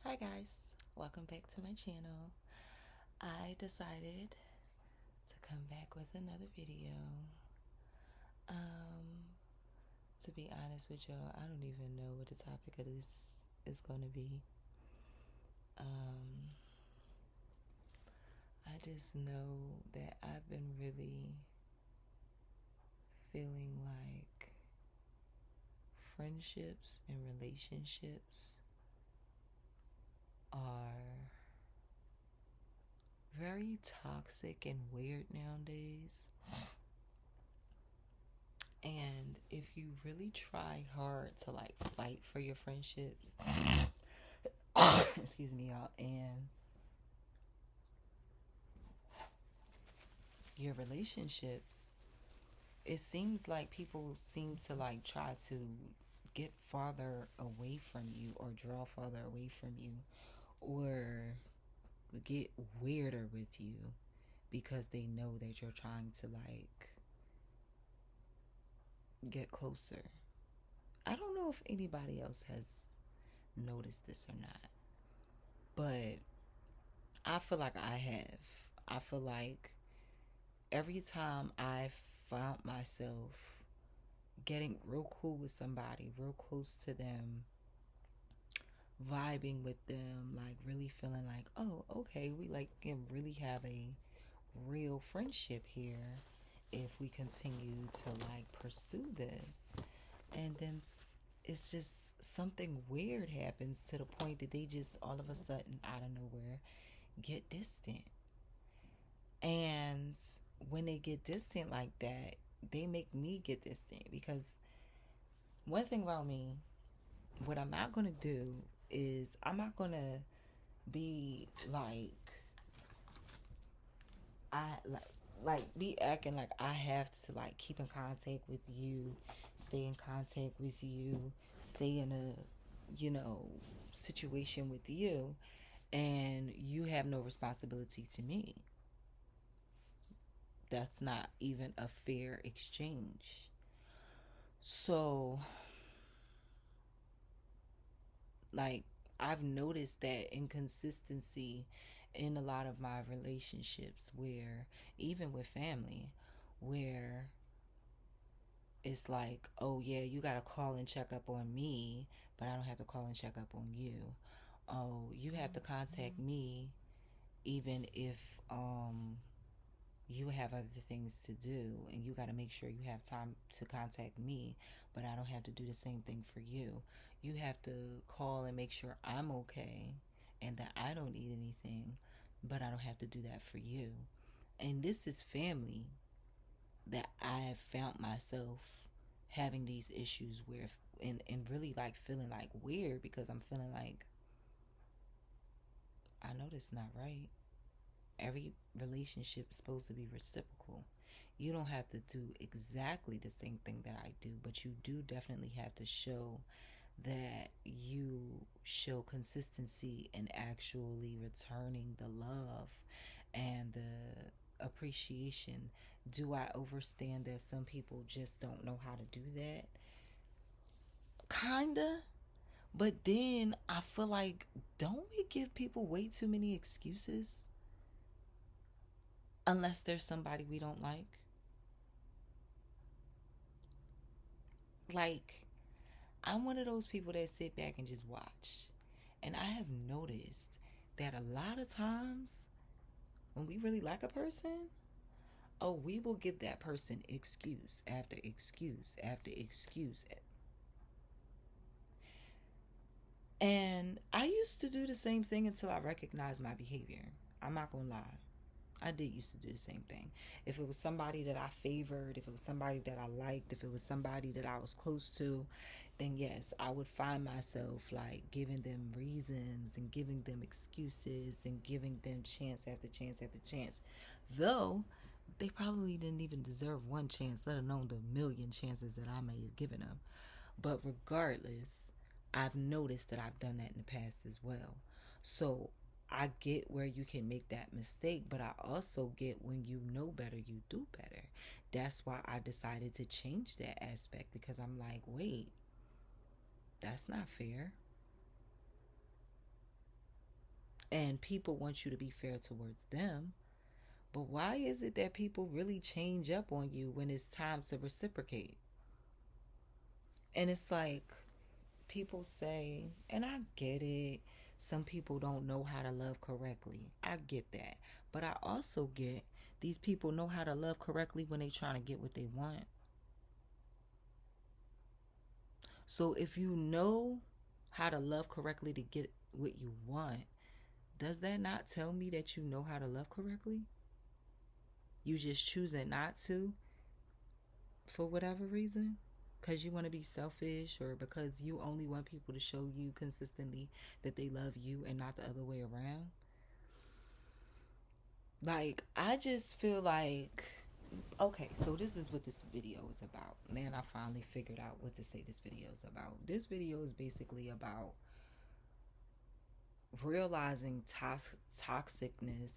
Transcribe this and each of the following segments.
Hi guys, welcome back to my channel. I decided to come back with another video. Um, to be honest with y'all, I don't even know what the topic of this is going to be. Um, I just know that I've been really feeling like friendships and relationships are very toxic and weird nowadays. And if you really try hard to like fight for your friendships, excuse me, y'all, and your relationships, it seems like people seem to like try to get farther away from you or draw farther away from you or get weirder with you because they know that you're trying to like get closer. I don't know if anybody else has noticed this or not, but I feel like I have. I feel like every time I found myself getting real cool with somebody, real close to them, vibing with them, like really feeling like, oh, okay, we like can really have a real friendship here if we continue to like pursue this. And then it's just something weird happens to the point that they just all of a sudden out of nowhere get distant. And when they get distant like that, they make me get distant because one thing about me, what I'm not going to do is I'm not going to be like I like be acting like I have to like keep in contact with you, stay in contact with you, stay in a, situation with you and you have no responsibility to me. That's not even a fair exchange. So, like, I've noticed that inconsistency in a lot of my relationships, where even with family, where it's like, oh, yeah, you got to call and check up on me, but I don't have to call and check up on you. Oh, you have to contact me even if you have other things to do and you got to make sure you have time to contact me, but I don't have to do the same thing for you. You have to call and make sure I'm okay and that I don't need anything, but I don't have to do that for you. And this is family that I have found myself having these issues where and really like feeling like weird because I'm feeling like I know that's not right. Every relationship is supposed to be reciprocal. You don't have to do exactly the same thing that I do, but you do definitely have to show that you show consistency in actually returning the love and the appreciation. Do I understand that some people just don't know how to do that? Kinda. But then I feel like, don't we give people way too many excuses? Unless there's somebody we don't like. Like, I'm one of those people that sit back and just watch. And I have noticed that a lot of times when we really like a person, oh, we will give that person excuse after excuse after excuse. And I used to do the same thing until I recognized my behavior. I'm not gonna lie. I did used to do the same thing. If it was somebody that I favored, if it was somebody that I liked, if it was somebody that I was close to, then yes, I would find myself like giving them reasons and giving them excuses and giving them chance after chance after chance. Though they probably didn't even deserve one chance, let alone the million chances that I may have given them. But regardless, I've noticed that I've done that in the past as well. So I get where you can make that mistake, but I also get when you know better, you do better. That's why I decided to change that aspect because I'm like, wait, that's not fair. And people want you to be fair towards them. But why is it that people really change up on you when it's time to reciprocate? And it's like people say, and I get it, some people don't know how to love correctly. I get that. But I also get these people know how to love correctly when they trying to get what they want. So if you know how to love correctly to get what you want, does that not tell me that you know how to love correctly? You just choosing not to for whatever reason? Because you want to be selfish, or because you only want people to show you consistently that they love you and not the other way around? Like, I just feel like, okay, so this is what this video is about. Man, I finally figured out what to say this video is about. This video is basically about realizing toxicness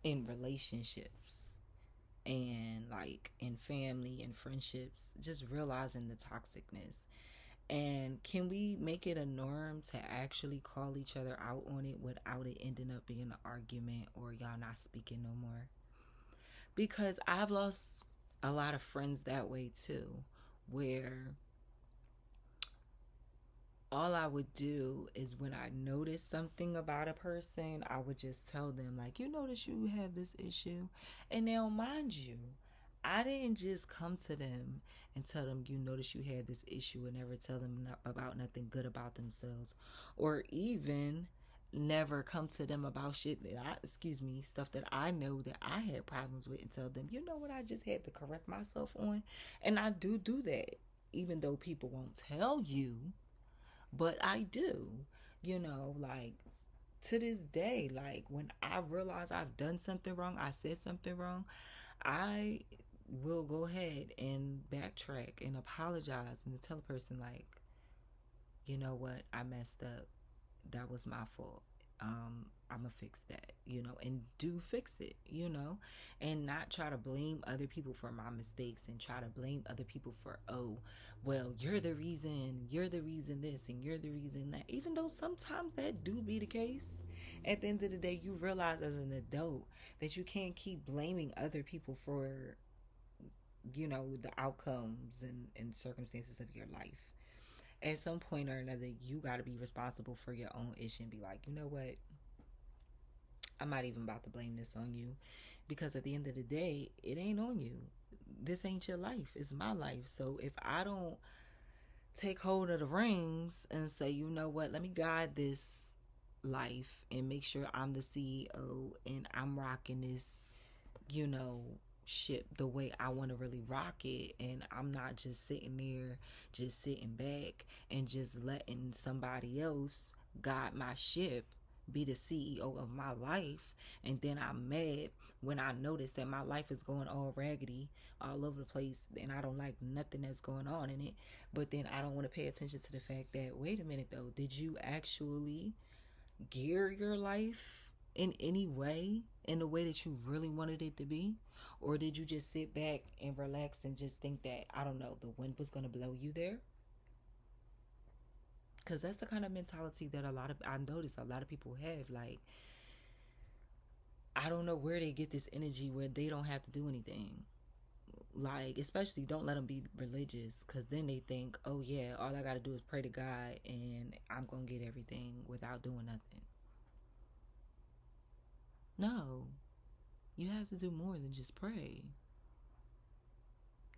in relationships and like in family and friendships, just realizing the toxicness. And can we make it a norm to actually call each other out on it without it ending up being an argument or y'all not speaking no more? Because I've lost a lot of friends that way too, where all I would do is when I notice something about a person, I would just tell them, like, you notice you have this issue. And now, mind you, I didn't just come to them and tell them, you notice you had this issue, and never tell them about nothing good about themselves, or even never come to them about shit that stuff that I know that I had problems with, and tell them, you know what, I just had to correct myself on. And I do that, even though people won't tell you, but I do, like, to this day, like, when I realize I've done something wrong, I said something wrong, I will go ahead and backtrack and apologize and tell the person, like, you know what, I messed up. That was my fault. I'm gonna fix that, and do fix it, and not try to blame other people for my mistakes, and try to blame other people for, oh, well, you're the reason this, and you're the reason that, even though sometimes that do be the case. At the end of the day, you realize as an adult that you can't keep blaming other people for, the outcomes and circumstances of your life. At some point or another, you got to be responsible for your own issue and be like, you know what, I'm not even about to blame this on you, because at the end of the day, it ain't on you. This ain't your life, it's my life. So if I don't take hold of the reins and say, you know what, let me guide this life and make sure I'm the CEO and I'm rocking this, ship the way I want to really rock it, and I'm not just sitting there, just sitting back and just letting somebody else guide my ship, be the CEO of my life, and then I'm mad when I notice that my life is going all raggedy all over the place and I don't like nothing that's going on in it. But then I don't want to pay attention to the fact that, wait a minute though, did you actually gear your life in any way, in the way that you really wanted it to be? Or did you just sit back and relax and just think that, I don't know, the wind was going to blow you there? Because that's the kind of mentality that I notice a lot of people have. Like, I don't know where they get this energy where they don't have to do anything. Like, especially don't let them be religious, because then they think, oh yeah, all I got to do is pray to God and I'm going to get everything without doing nothing. No, you have to do more than just pray.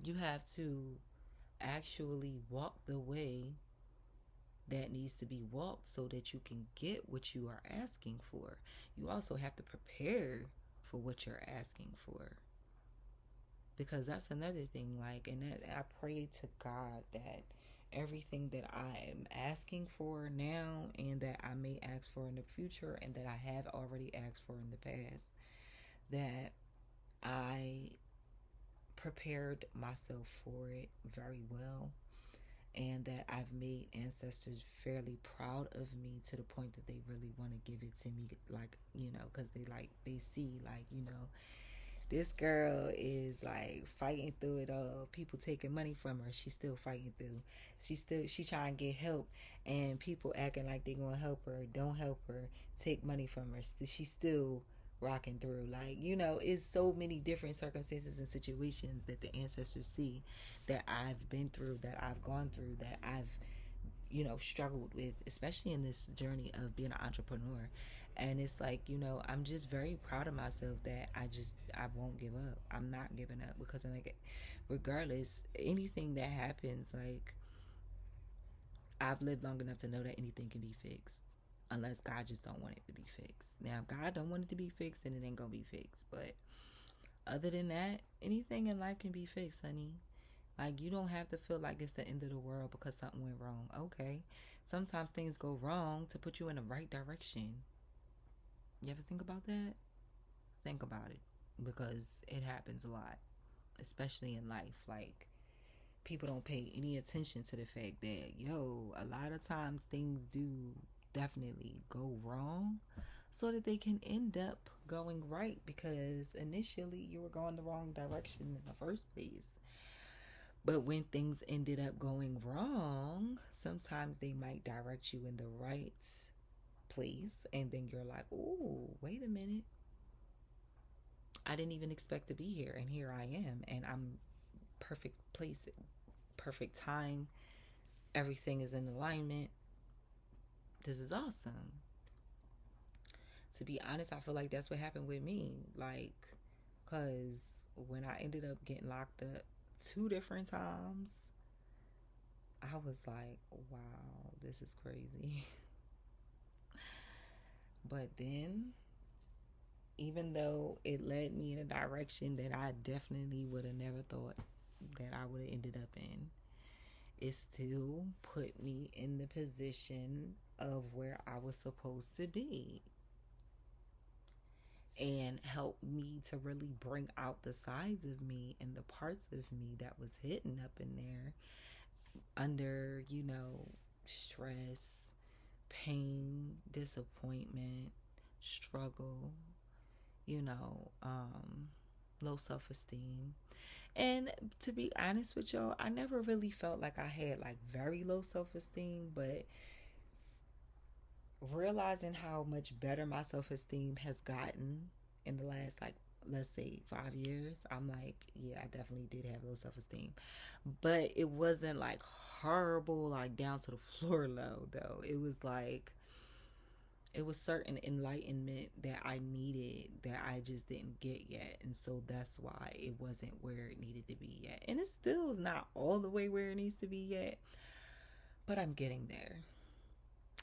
You have to actually walk the way that needs to be walked so that you can get what you are asking for. You also have to prepare for what you're asking for. Because that's another thing, like, and that I pray to God that everything that I am asking for now and that I may ask for in the future and that I have already asked for in the past, that I prepared myself for it very well, and that I've made ancestors fairly proud of me to the point that they really want to give it to me, like, because they see, like, This girl is like fighting through it all. People taking money from her. She's still fighting through. She trying to get help, and people acting like they gonna help her. Don't help her. Take money from her. She's still rocking through. Like, it's so many different circumstances and situations that the ancestors see, that I've been through, that I've gone through, that I've struggled with, especially in this journey of being an entrepreneur. And it's like, I'm just very proud of myself that I won't give up. I'm not giving up, because I'm like, regardless, anything that happens, like, I've lived long enough to know that anything can be fixed, unless God just don't want it to be fixed. Now, if God don't want it to be fixed, then it ain't gonna be fixed. But other than that, anything in life can be fixed, honey. Like, you don't have to feel like it's the end of the world because something went wrong. Okay. Sometimes things go wrong to put you in the right direction. You ever think about that? Think about it, because it happens a lot, especially in life. Like, people don't pay any attention to the fact that, a lot of times things do definitely go wrong so that they can end up going right, because initially you were going the wrong direction in the first place. But when things ended up going wrong, sometimes they might direct you in the right place. And then you're like, oh, wait a minute. I didn't even expect to be here. And here I am. And I'm perfect place, perfect time. Everything is in alignment. This is awesome. To be honest, I feel like that's what happened with me. Like, because when I ended up getting locked up 2 different times, I was like, wow, this is crazy. But then, even though it led me in a direction that I definitely would have never thought that I would have ended up in, it still put me in the position of where I was supposed to be, and helped me to really bring out the sides of me and the parts of me that was hidden up in there under, stress, pain, disappointment, struggle, you know, low self esteem. And to be honest with y'all, I never really felt like I had like very low self esteem, but realizing how much better my self esteem has gotten in the last, like, let's say 5 years, I'm like, yeah, I definitely did have low self esteem. But it wasn't like horrible, like down to the floor low, though. It was like, it was certain enlightenment that I needed that I just didn't get yet. And so that's why it wasn't where it needed to be yet. And it still is not all the way where it needs to be yet, but I'm getting there.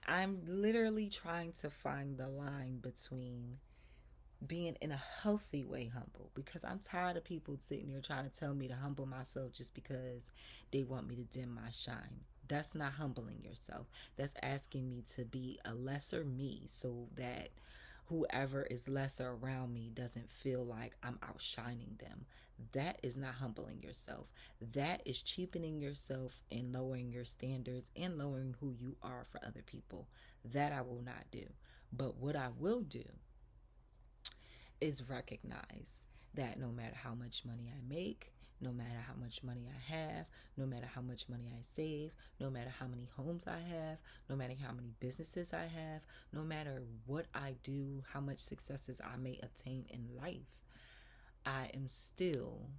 I'm literally trying to find the line between being in a healthy way humble, because I'm tired of people sitting there trying to tell me to humble myself just because they want me to dim my shine. That's not humbling yourself. That's asking me to be a lesser me so that whoever is lesser around me doesn't feel like I'm outshining them. That is not humbling yourself. That is cheapening yourself and lowering your standards and lowering who you are for other people. That I will not do. But what I will do is recognize that no matter how much money I make, no matter how much money I have, no matter how much money I save, no matter how many homes I have, no matter how many businesses I have, no matter what I do, how much successes I may obtain in life, I am still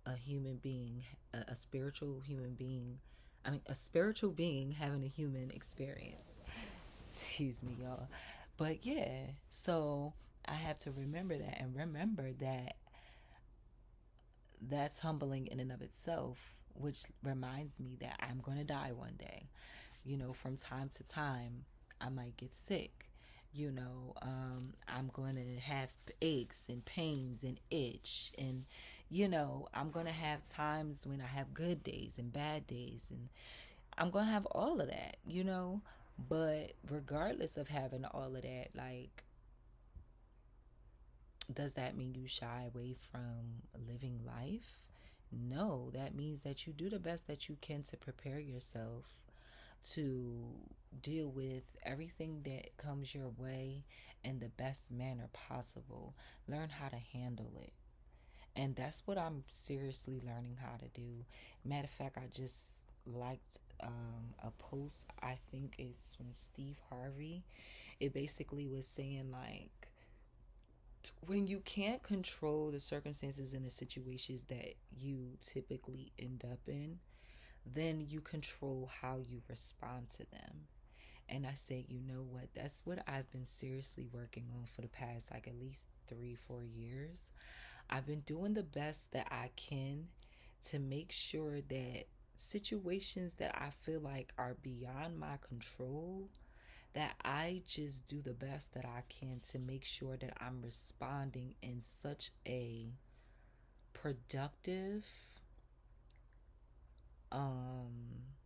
a human being, a spiritual human being. I mean, a spiritual being having a human experience. Excuse me, y'all. But yeah, so I have to remember that, and remember that that's humbling in and of itself, which reminds me that I'm going to die one day. From time to time, I might get sick. I'm going to have aches and pains and itch. And, I'm going to have times when I have good days and bad days. And I'm going to have all of that. But regardless of having all of that, like, does that mean you shy away from living life? No, that means that you do the best that you can to prepare yourself to deal with everything that comes your way in the best manner possible. Learn how to handle it. And that's what I'm seriously learning how to do. Matter of fact, I just liked a post, I think it's from Steve Harvey. It basically was saying, like, when you can't control the circumstances and the situations that you typically end up in, then you control how you respond to them. And I said, you know what? That's what I've been seriously working on for the past, like, at least 3, 4 years. I've been doing the best that I can to make sure that situations that I feel like are beyond my control, that I just do the best that I can to make sure that I'm responding in such a productive,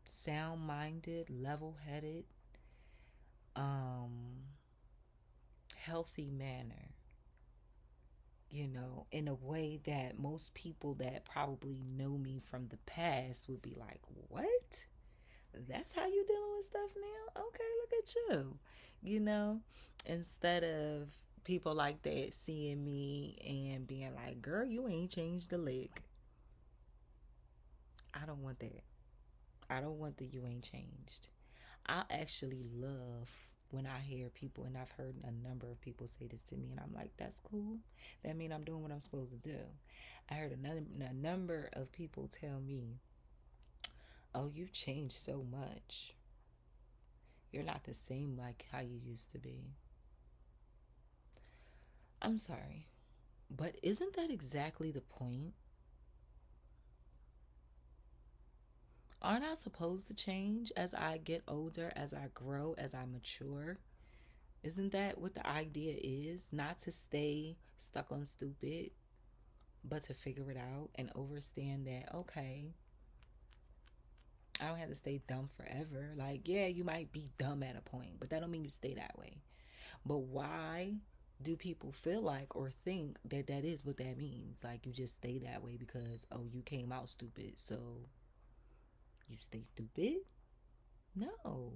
sound minded, level headed, um, healthy manner, in a way that most people that probably know me from the past would be like, what? That's how you dealing with stuff now? Okay, look at you. You know, instead of people like that seeing me and being like, girl, you ain't changed a lick. I don't want that. I don't want the you ain't changed. I actually love when I hear people, and I've heard a number of people say this to me, and I'm like, that's cool. That means I'm doing what I'm supposed to do. I heard a number of people tell me, oh, you've changed so much. You're not the same like how you used to be. I'm sorry, but isn't that exactly the point? Aren't I supposed to change as I get older, as I grow, as I mature? Isn't that what the idea is? Not to stay stuck on stupid, but to figure it out and understand that, okay, I don't have to stay dumb forever. Like, yeah, you might be dumb at a point, but that don't mean you stay that way. But why do people feel like or think that that is what that means? Like, you just stay that way because, oh, you came out stupid, so you stay stupid? No.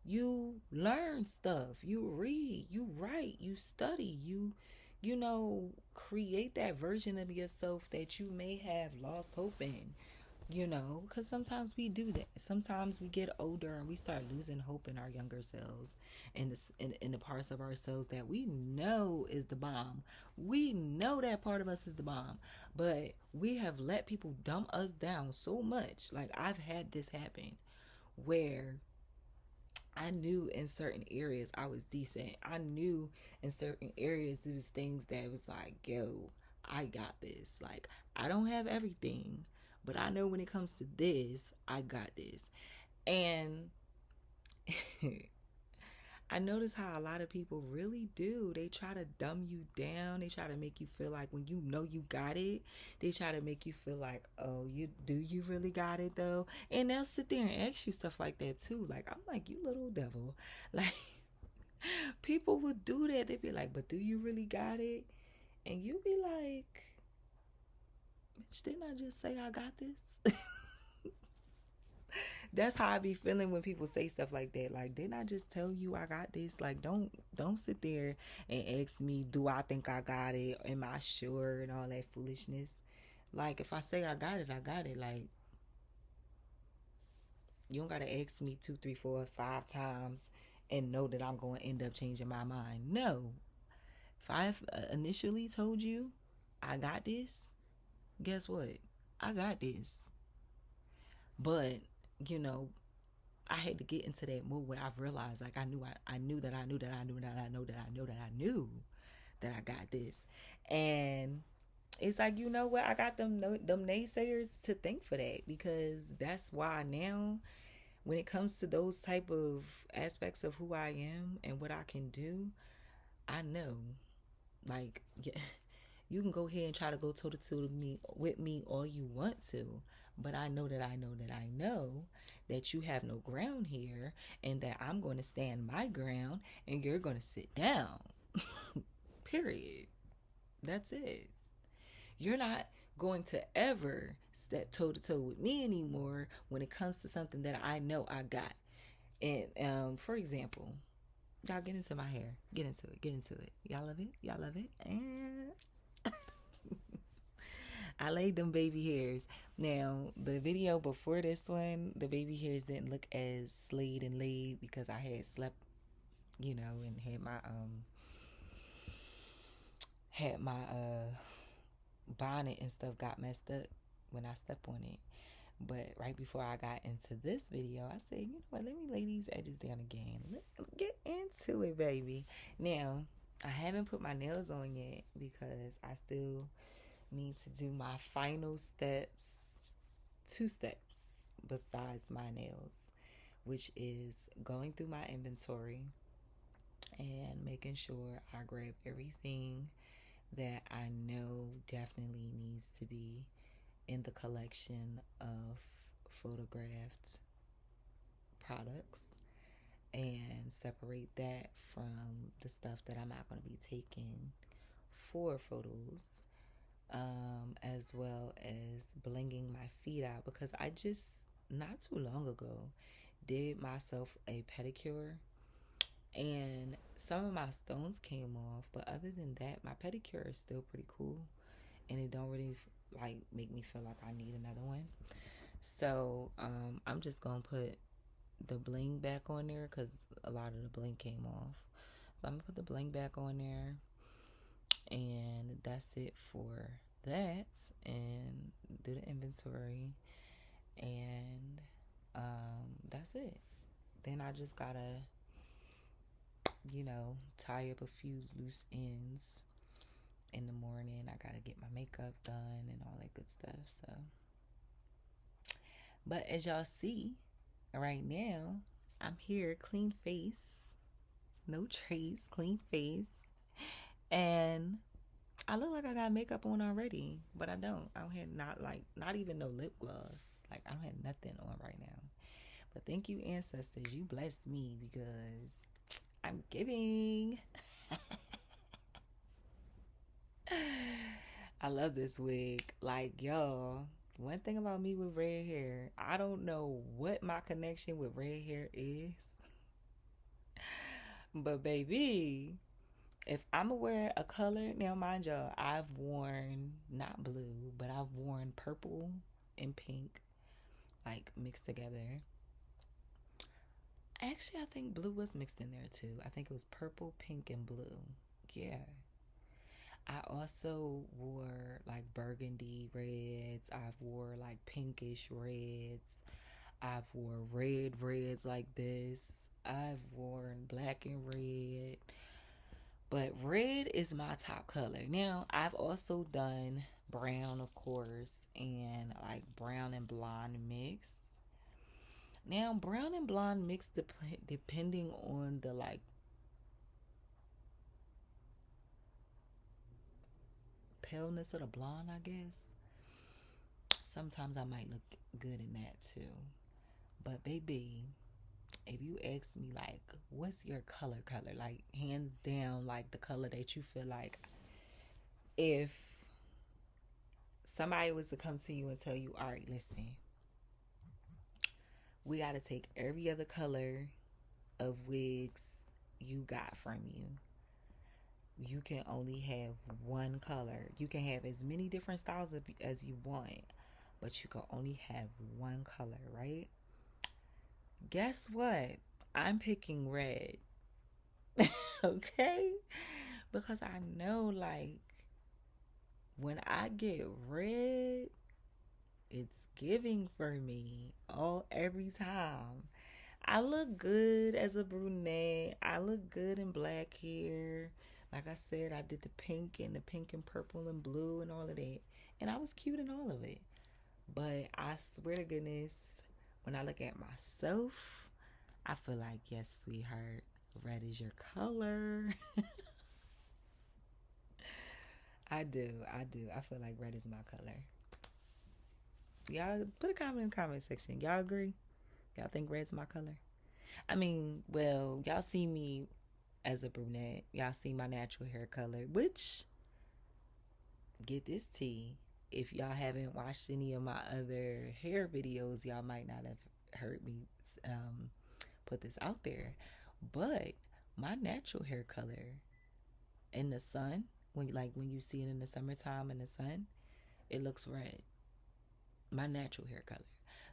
You learn stuff, you read, you write, you study, create that version of yourself that you may have lost hope in. Because sometimes we do that. Sometimes we get older and we start losing hope in our younger selves, and in the parts of ourselves that we know is the bomb. We know that part of us is the bomb, but we have let people dumb us down so much. Like, I've had this happen where I knew in certain areas I was decent. I knew in certain areas there was things that was like, yo, I got this. Like, I don't have everything, but I know when it comes to this, I got this. And I notice how a lot of people really do. They try to dumb you down. They try to make you feel like when you know you got it, they try to make you feel like, oh, you really got it though? And they'll sit there and ask you stuff like that too. Like, I'm like, you little devil. Like, people would do that. They'd be like, but do you really got it? And you be like, bitch, didn't I just say I got this? That's how I be feeling when people say stuff like that. Like, didn't I just tell you I got this? Like, don't sit there and ask me, do I think I got it? Am I sure? And all that foolishness. Like, if I say I got it, I got it. Like, you don't gotta ask me 2, 3, 4, 5 times and know that I'm going to end up changing my mind. No. If I've initially told you I got this, guess what? I got this. But, you know, I had to get into that mood where I've realized, like, I knew that I knew that I knew that I know that I know that I knew that I got this. And it's like, you know what? I got them naysayers to thank for that, because that's why now, when it comes to those type of aspects of who I am and what I can do, I know, like, yeah, you can go ahead and try to go toe to toe with me all you want to, but I know that I know that I know that you have no ground here, and that I'm going to stand my ground and you're going to sit down. Period. That's it. You're not going to ever step toe to toe with me anymore when it comes to something that I know I got. And for example, y'all get into my hair. Get into it. Get into it. Y'all love it. Y'all love it. And I laid them baby hairs. Now, the video before this one, the baby hairs didn't look as slayed and laid because I had slept, and had my bonnet and stuff got messed up when I stepped on it. But right before I got into this video, I said, you know what, let me lay these edges down again. Let's get into it, baby. Now, I haven't put my nails on yet because I still need to do my final steps, 2 steps besides my nails, which is going through my inventory and making sure I grab everything that I know definitely needs to be in the collection of photographed products and separate that from the stuff that I'm not going to be taking for photos, as well as blinging my feet out because I just not too long ago did myself a pedicure and some of my stones came off, but other than that my pedicure is still pretty cool and it don't really like make me feel like I need another one. So I'm just gonna put the bling back on there because a lot of the bling came off. But I'm gonna put the bling back on there, and that's it for that. And do the inventory, and that's it. Then I just gotta, tie up a few loose ends in the morning. I gotta get my makeup done and all that good stuff. So, but as y'all see right now, I'm here, clean face, no trace, clean face, and I look like I got makeup on already, but I don't. I don't have not even no lip gloss. Like I don't have nothing on right now. But thank you, ancestors. You blessed me because I'm giving. I love this wig. Like, y'all, one thing about me with red hair, I don't know what my connection with red hair is. But baby, if I'm gonna wear a color, now mind y'all, I've worn not blue, but I've worn purple and pink, like mixed together. Actually, I think blue was mixed in there too. I think it was purple, pink, and blue. Yeah. I also wore like burgundy reds. I've wore like pinkish reds. I've wore reds like this. I've worn black and red. But red is my top color. Now, I've also done brown, of course, and like brown and blonde mix. Now, brown and blonde mix depending on the like paleness of the blonde, I guess. Sometimes I might look good in that too. But baby, if you ask me like what's your color, like hands down, like the color that you feel like if somebody was to come to you and tell you, all right, listen, we got to take every other color of wigs you got from you. You can only have one color. You can have as many different styles as you want, but you can only have one color, right? Guess what? I'm picking red. Okay? Because I know, like, when I get red, it's giving for me every time. I look good as a brunette. I look good in black hair. Like I said, I did the pink and purple and blue and all of that. And I was cute in all of it. But I swear to goodness, when I look at myself, I feel like, yes, sweetheart, red is your color. I do. I feel like red is my color. Y'all put a comment in the comment section. Y'all agree? Y'all think red's my color? I mean, well, y'all see me as a brunette. Y'all see my natural hair color, which, get this tea, if y'all haven't watched any of my other hair videos, y'all might not have heard me put this out there. But my natural hair color in the sun, when you see it in the summertime in the sun, it looks red. My natural hair color.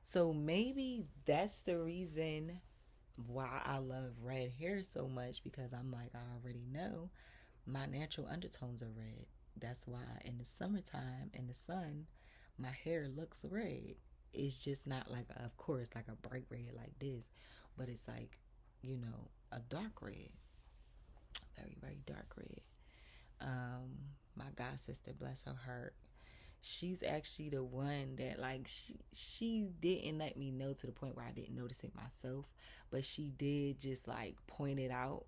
So maybe that's the reason why I love red hair so much, because I'm like, I already know my natural undertones are red. That's why in the summertime in the sun, my hair looks red. It's just not like, of course, like a bright red like this, but it's like, a dark red, very, very dark red. My god sister, bless her heart, she's actually the one that, like, she didn't let me know to the point where I didn't notice it myself, but she did just like point it out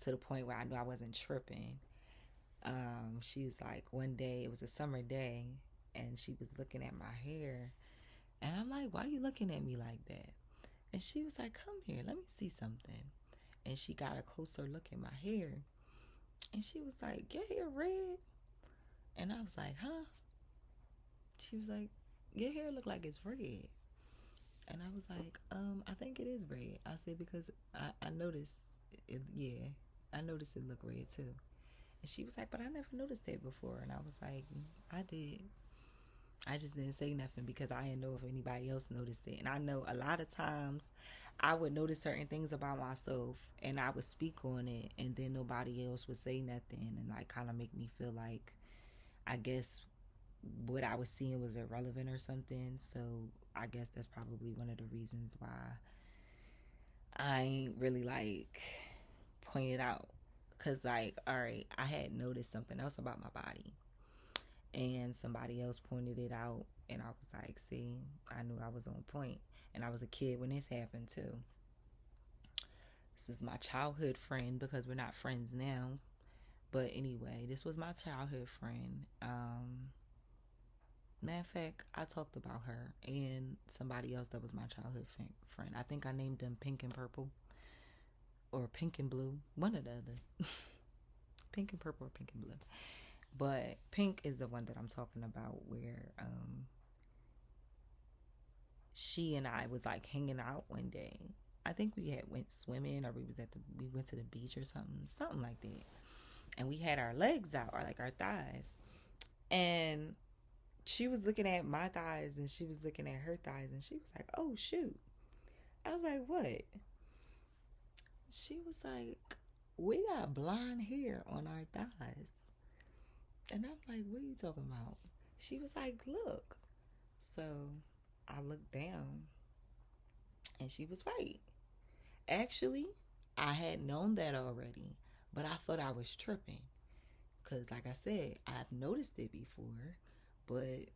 to the point where I knew I wasn't tripping. She was like, one day, it was a summer day, and she was looking at my hair, and I'm like, why are you looking at me like that? And she was like, come here, let me see something. And she got a closer look at my hair, and she was like, your hair red? And I was like, huh? She was like, your hair look like it's red. And I was like, I think it is red. I said, because I noticed it, yeah, I noticed it look red too. And she was like, but I never noticed that before. And I was like, I did. I just didn't say nothing because I didn't know if anybody else noticed it. And I know a lot of times I would notice certain things about myself and I would speak on it, and then nobody else would say nothing, and like kind of make me feel like, I guess, what I was seeing was irrelevant or something. So I guess that's probably one of the reasons why I ain't really like pointed out. Cause like, all right, I had noticed something else about my body, and somebody else pointed it out, and I was like, see, I knew I was on point. And I was a kid when this happened too. This is my childhood friend, because we're not friends now. But anyway, this was my childhood friend. Matter of fact, I talked about her and somebody else that was my childhood friend. I think I named them Pink and Purple, or Pink and Blue, one or the other. Pink and Purple or Pink and Blue. But Pink is the one that I'm talking about, where she and I was like hanging out one day. I think we had went swimming, or we went to the beach or something like that. And we had our legs out, or like our thighs. And she was looking at my thighs and she was looking at her thighs, and she was like, oh shoot. I was like, what? She was like, we got blonde hair on our thighs. And I'm like, what are you talking about? She was like, look. So I looked down, and she was right. Actually, I had known that already, but I thought I was tripping. Because, like I said, I've noticed it before, but, it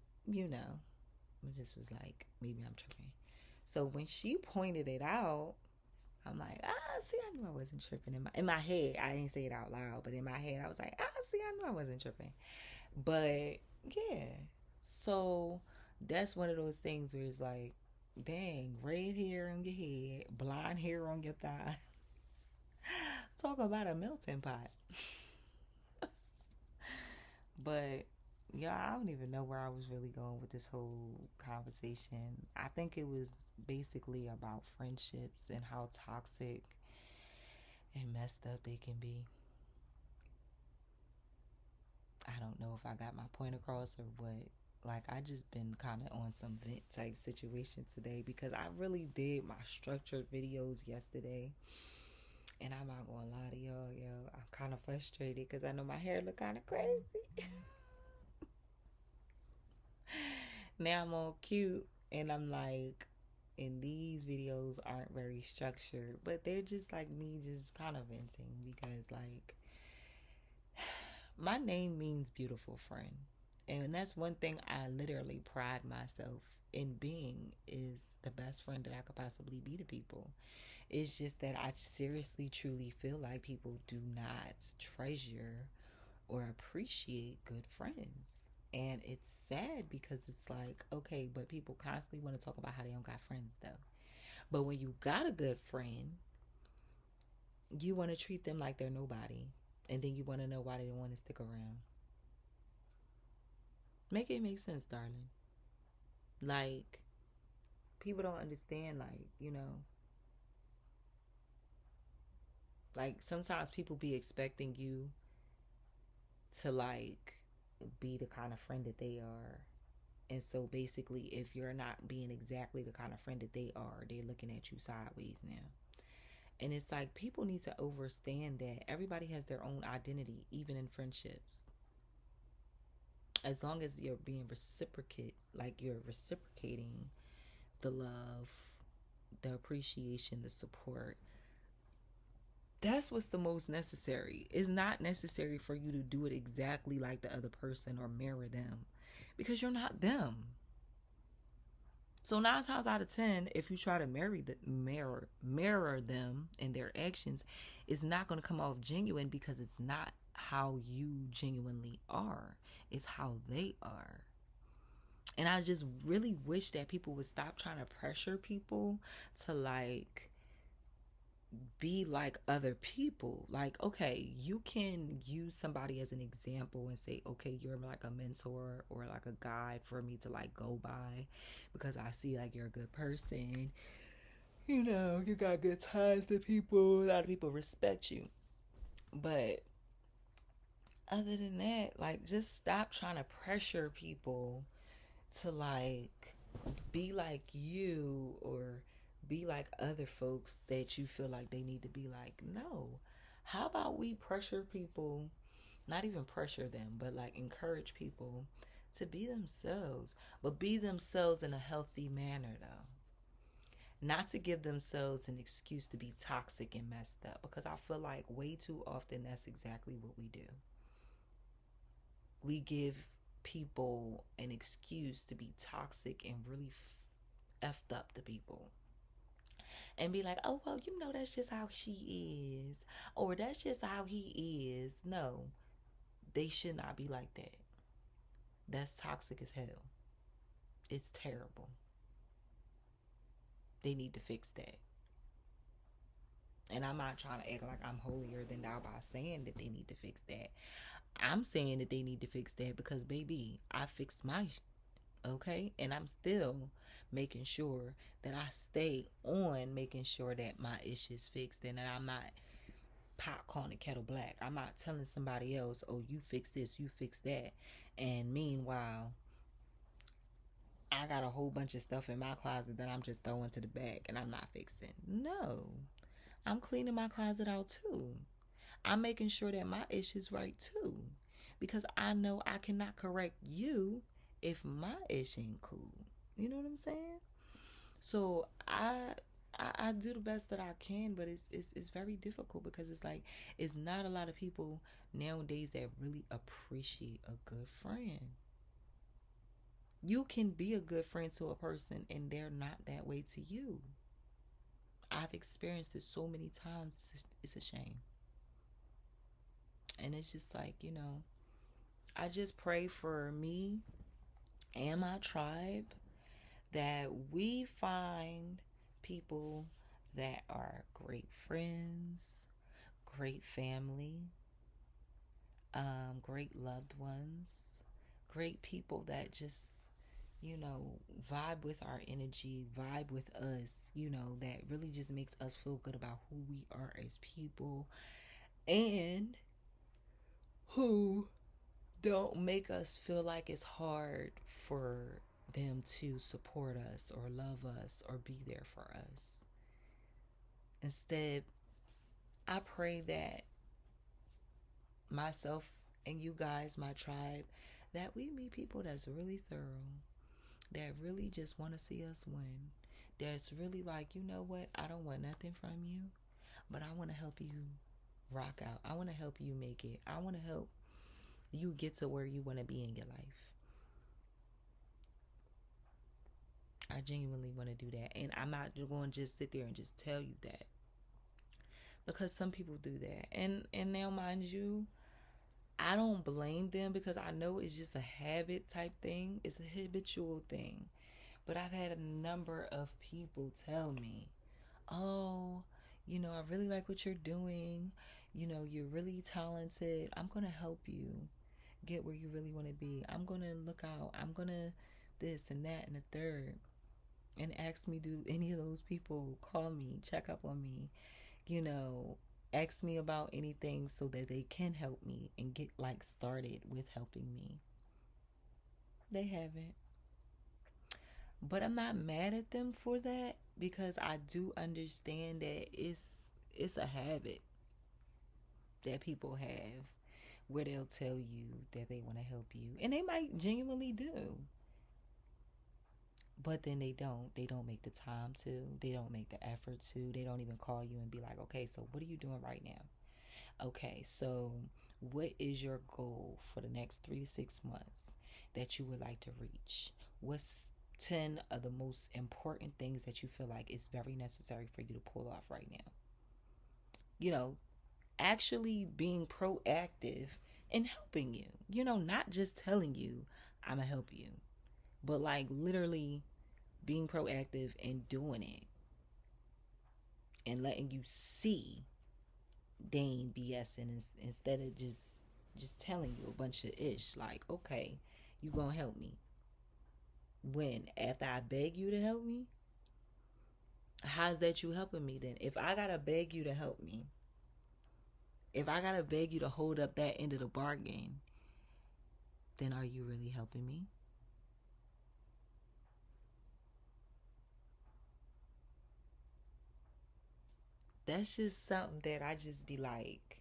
just was like, maybe I'm tripping. So when she pointed it out, I'm like, see, I knew I wasn't tripping. In my head, I didn't say it out loud, but in my head, I was like, see, I knew I wasn't tripping. But yeah, so that's one of those things where it's like, dang, red hair on your head, blonde hair on your thigh. Talk about a melting pot. But yeah, I don't even know where I was really going with this whole conversation. I think it was basically about friendships and how toxic and messed up they can be. I don't know if I got my point across or what. Like, I just been kind of on some vent type situation today, because I really did my structured videos yesterday. And I'm not gonna lie to y'all, yo, I'm kind of frustrated because I know my hair look kind of crazy. Now I'm all cute, and I'm like, and these videos aren't very structured, but they're just like me just kind of venting, because like, my name means beautiful friend. And that's one thing I literally pride myself in being, is the best friend that I could possibly be to people. It's just that I seriously, truly feel like people do not treasure or appreciate good friends. And it's sad, because it's like, okay, but people constantly want to talk about how they don't got friends though. But when you got a good friend, you want to treat them like they're nobody. And then you want to know why they don't want to stick around. Make it make sense, darling. Like, people don't understand, like sometimes people be expecting you to like be the kind of friend that they are, And so basically, if you're not being exactly the kind of friend that they are, they're looking at you sideways now. And it's like people need to understand that everybody has their own identity, even in friendships. As long as you're being reciprocate, like you're reciprocating the love, the appreciation, the support, that's what's the most necessary. It's not necessary for you to do it exactly like the other person or mirror them, because you're not them. So 9 times out of 10, if you try to mirror them and their actions, it's not going to come off genuine, because it's not how you genuinely are. It's how they are. And I just really wish that people would stop trying to pressure people to like be like other people. Like, okay, you can use somebody as an example and say, okay, you're like a mentor or like a guide for me to like go by, because I see like you're a good person. You know, you got good ties to people. A lot of people respect you. But other than that, like, just stop trying to pressure people to like be like you or be like other folks that you feel like they need to be like. No. How about we pressure people, not even pressure them, but like encourage people to be themselves, but be themselves in a healthy manner though. Not to give themselves an excuse to be toxic and messed up, because I feel like way too often that's exactly what we do. We give people an excuse to be toxic and really effed up to people, and be like, oh, well, you know, that's just how she is, or that's just how he is. No, they should not be like that. That's toxic as hell. It's terrible. They need to fix that. And I'm not trying to act like I'm holier than thou by saying that they need to fix that. I'm saying that they need to fix that because, baby, I fixed my okay? And I'm still making sure that I stay on making sure that my issues fixed, and that I'm not pot calling the kettle black. I'm not telling somebody else, oh, you fix this, you fix that. And meanwhile, I got a whole bunch of stuff in my closet that I'm just throwing to the back and I'm not fixing. No, I'm cleaning my closet out too. I'm making sure that my issue's right too. Because I know I cannot correct you if my ish ain't cool. You know what I'm saying? So I do the best that I can, but it's very difficult, because it's like it's not a lot of people nowadays that really appreciate a good friend. You can be a good friend to a person and they're not that way to you. I've experienced it so many times. It's a shame. And it's just like, I just pray for me and my tribe that we find people that are great friends, great family, great loved ones, great people that just, vibe with our energy, vibe with us, that really just makes us feel good about who we are as people, and who don't make us feel like it's hard for them to support us or love us or be there for us. Instead, I pray that myself and you guys, my tribe, that we meet people that's really thorough, that really just want to see us win, that's really like, you know what, I don't want nothing from you, but I want to help you rock out. I want to help you make it. I want to help you get to where you want to be in your life. I genuinely want to do that. And I'm not going to just sit there and just tell you that, because some people do that. And now, mind you, I don't blame them, because I know it's just a habit type thing. It's a habitual thing. But I've had a number of people tell me, oh, I really like what you're doing. You're really talented. I'm going to help you get where you really want to be. I'm going to look out. I'm going to this and that and the third. And ask me, do any of those people call me, check up on me, ask me about anything so that they can help me and get like started with helping me. They haven't. But I'm not mad at them for that, because I do understand that it's a habit that people have where they'll tell you that they want to help you, and they might genuinely do, but then they don't make the time to, they don't make the effort to, they don't even call you and be like, okay, so what are you doing right now? Okay, so what is your goal for the next 3 to 6 months that you would like to reach? What's 10 of the most important things that you feel like is very necessary for you to pull off right now? You know, actually being proactive in helping you. Not just telling you, I'm going to help you, but like literally being proactive and doing it and letting you see Dane BSing instead of just telling you a bunch of ish like, okay, you gonna help me when after I beg you to help me? How's that you helping me then? If I gotta beg you to help me, if I gotta beg you to hold up that end of the bargain, then are you really helping me? That's just something that I just be like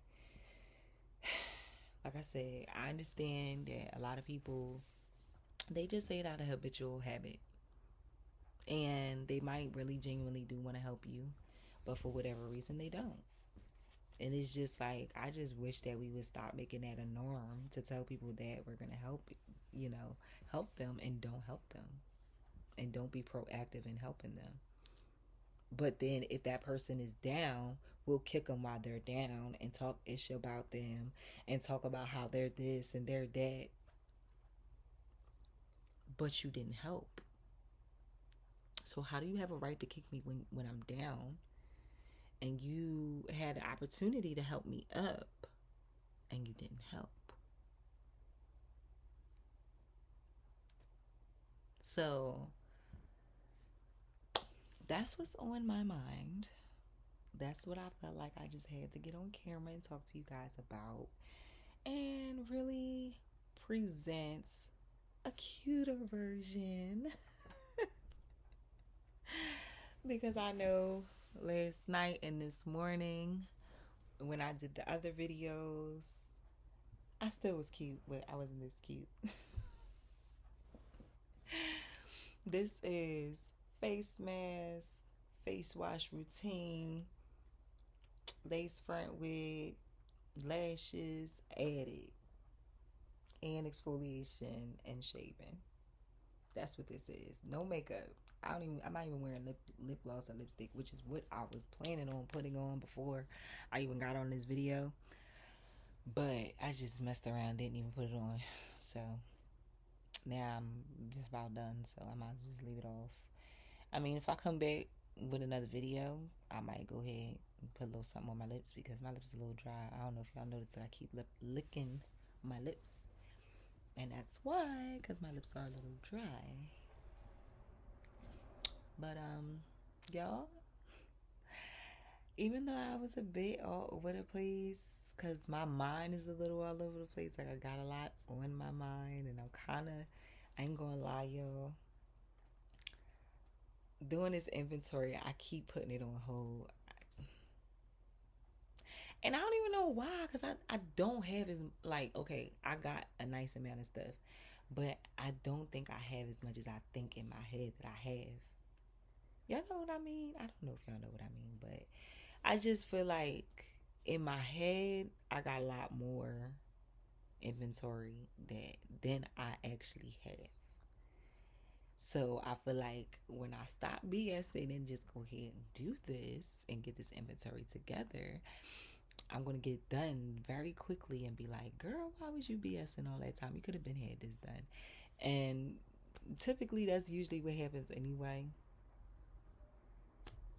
I said, I understand that a lot of people, they just say it out of habitual habit, and they might really genuinely do want to help you, but for whatever reason they don't. And it's just like, I just wish that we would stop making that a norm to tell people that we're gonna you know help them, and don't help them, and don't be proactive in helping them. But then if that person is down, we'll kick them while they're down and talk ish about them and talk about how they're this and they're that, but you didn't help. So how do you have a right to kick me when I'm down, and you had the opportunity to help me up and you didn't help? So that's what's on my mind. That's what I felt like I just had to get on camera and talk to you guys about, and really present a cuter version. Because I know last night and this morning when I did the other videos, I still was cute, but I wasn't this cute. This is face mask, face wash routine, lace front wig, lashes added, and exfoliation and shaving. That's what this is. No makeup. I'm not even wearing lip gloss or lipstick, which is what I was planning on putting on before I even got on this video. But I just messed around, didn't even put it on. So now I'm just about done. So I might just leave it off. I mean, if I come back with another video, I might go ahead and put a little something on my lips, because my lips are a little dry. I don't know if y'all noticed that I keep licking my lips. And that's why, because my lips are a little dry. But, y'all, even though I was a bit all over the place, because my mind is a little all over the place, like I got a lot on my mind, and I ain't gonna lie, y'all, doing this inventory, I keep putting it on hold. And I don't even know why, because I don't have as, like, okay, I got a nice amount of stuff, but I don't think I have as much as I think in my head that I have. Y'all know what I mean? I don't know if y'all know what I mean, but I just feel like in my head, I got a lot more inventory than I actually have. So I feel like when I stop BSing and just go ahead and do this and get this inventory together, I'm gonna get done very quickly and be like, girl, why was you BSing all that time? You could have been had this done. And typically that's usually what happens anyway.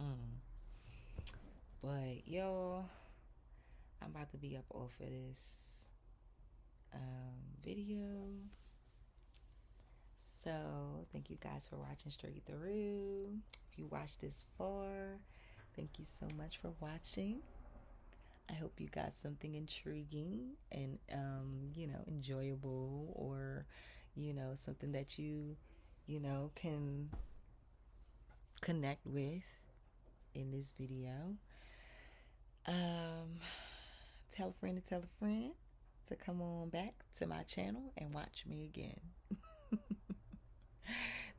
Mm. But y'all, I'm about to be up off of this video. So thank you guys for watching straight through. If you watched this far, thank you so much for watching. I hope you got something intriguing and enjoyable, or something that you can connect with in this video. Um, tell a friend to tell a friend to come on back to my channel and watch me again.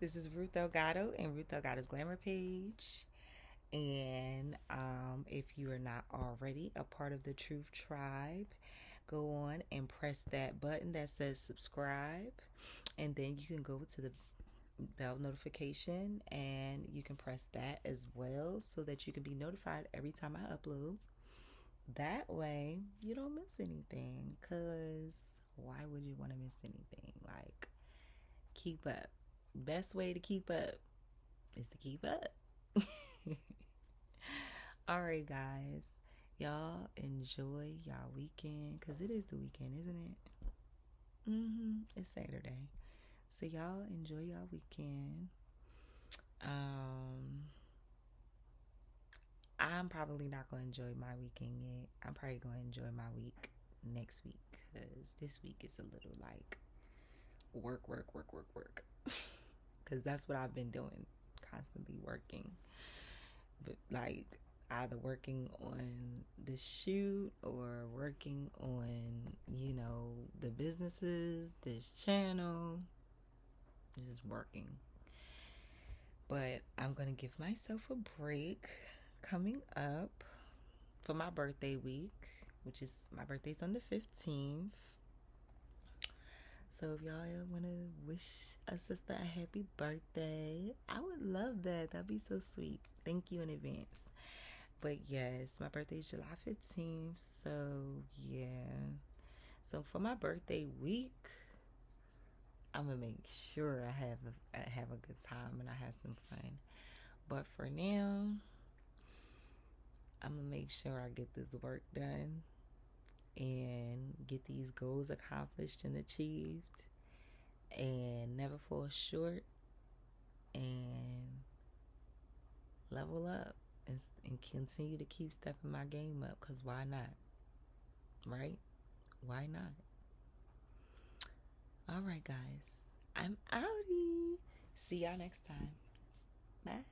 This is Ruth Delgado and Ruth Delgado's Glamour Page. And if you are not already a part of the Truth Tribe, go on and press that button that says subscribe. And then you can go to the bell notification and you can press that as well so that you can be notified every time I upload. That way you don't miss anything, because why would you want to miss anything? Like, keep up. Best way to keep up is to keep up. All right, guys, y'all enjoy y'all weekend, because it is the weekend, isn't it? It's Saturday, so y'all enjoy y'all weekend. I'm probably not going to enjoy my weekend yet. I'm probably going to enjoy my week next week, because this week is a little like work. Because that's what I've been doing, constantly working. But like either working on the shoot or working on, the businesses, this channel, just working. But I'm going to give myself a break coming up for my birthday week, which is my birthday's on the 15th. So if y'all want to wish a sister a happy birthday, I would love that. That'd be so sweet. Thank you in advance. But yes, my birthday is July 15th. So yeah. So for my birthday week, I'm gonna make sure I have a good time and I have some fun. But for now, I'm gonna make sure I get this work done and get these goals accomplished and achieved, and never fall short, and level up and continue to keep stepping my game up, because why not? Right? Why not? All right, guys, I'm outie. See y'all next time. Bye.